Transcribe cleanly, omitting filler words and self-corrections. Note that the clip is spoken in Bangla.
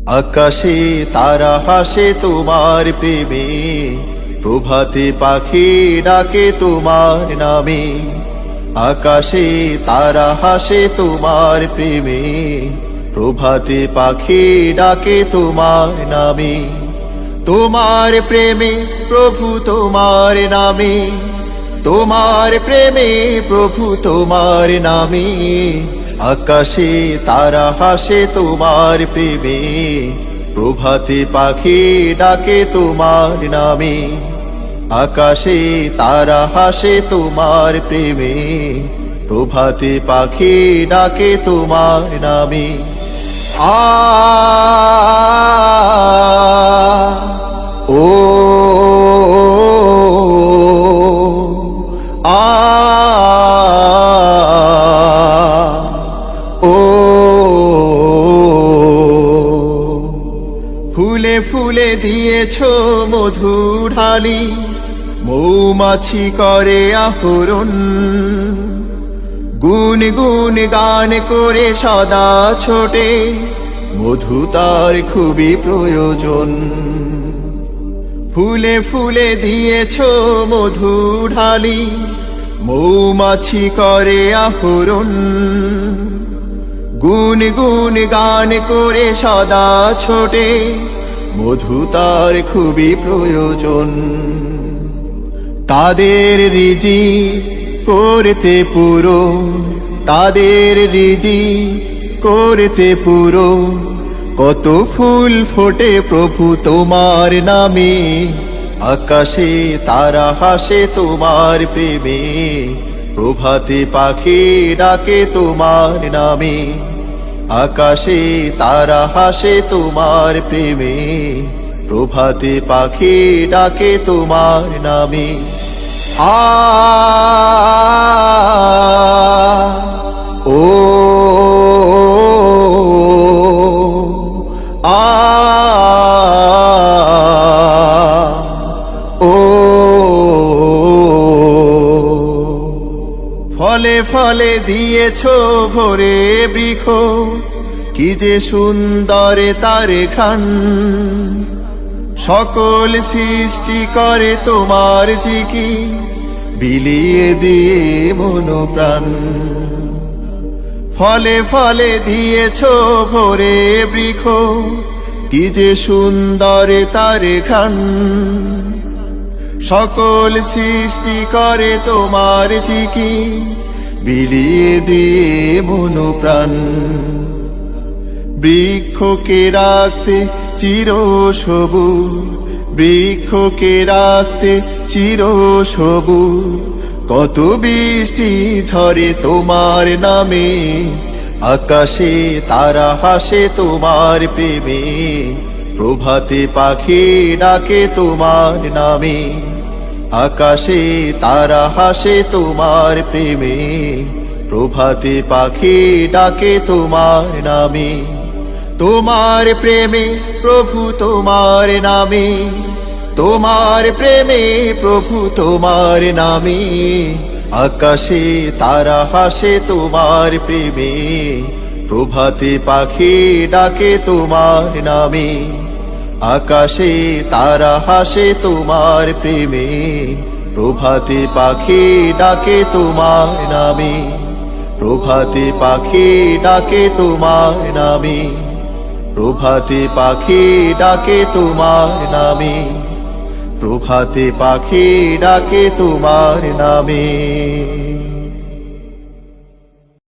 আকাশে তারা হাসে তোমার প্রেমে, প্রভাতে পাখি ডাকে তোমার নামে। আকাশে তারা হাসে তোমার প্রেমে, প্রভাতে পাখি ডাকে তোমার নামে। তোমার প্রেমে প্রভু তোমার নামে, তোমার প্রেমে প্রভু তোমার নামে। আকাশে তারা হাসে তোমার প্রেমে, প্রভাতে পাখি ডাকে তোমার নামে। আকাশে তারা হাসে তোমার প্রেমে, প্রভাতে পাখি ডাকে তোমার নামে। ও ফুলে ফুলে দিয়েছো মধু ঢালি, মৌমাছি করে আহরণ। গুন গুন গান করে সদা ছোটে, মধু তার খুবই প্রয়োজন। ফুলে ফুলে দিয়েছো মধু ঢালি, মৌমাছি করে আহরণ। গুন গুন গান করে সদা ছোটে, মধু তার খুবই প্রয়োজন। তাদের রিজিক করতে পুরো, তাদের রিজিক করতে পুরো, কত ফুল ফোটে প্রভু তোমার নামে। আকাশে তারা হাসে তোমার প্রেমে, প্রভাতে পাখি ডাকে তোমার নামে। আকাশে তারা হাসে তোমার প্রেমে, প্রভাতে পাখি ডাকে তোমার নামে। ও ফলে ফলে দিয়েছো ভরে বৃক্ষ, কি যে সুন্দর তার খান। সকল সৃষ্টি করে তোমার জিকি, বিলিয়ে দিয়ে মন প্রাণ। ফলে ফলে দিয়েছো ভরে বৃক্ষ, কি যে সুন্দর তার খান। সকল সৃষ্টি করে তোমার জিকি, বিলিয়ে দিয়ে মন প্রাণ। বৃক্ষকে রাখতে চির সবুজ, বৃক্ষকে রাখতে চির সবুজ, কত বৃষ্টি ঝরে তোমার নামে। আকাশে তারা হাসে তোমার প্রেমে, প্রভাতে পাখি ডাকে তোমার নামে। আকাশে তারা হাসে তোমার প্রেমে, প্রভাতে পাখি ডাকে তোমার নামে। তোমার প্রেমে প্রভু তোমার নামে, তোমার প্রেমে প্রভু তোমার নামে। আকাশে তারা হাসে তোমার প্রেমে, প্রভাতে পাখি ডাকে তোমার নামে। আকাশে তারা হাসে তোমার প্রেমে, প্রভাতে পাখি ডাকে তোমার নামে। প্রভাতে পাখি ডাকে তোমার নামে, প্রভাতে পাখি ডাকে তোমার নামে। প্রভাতে পাখি ডাকে তোমার নামে।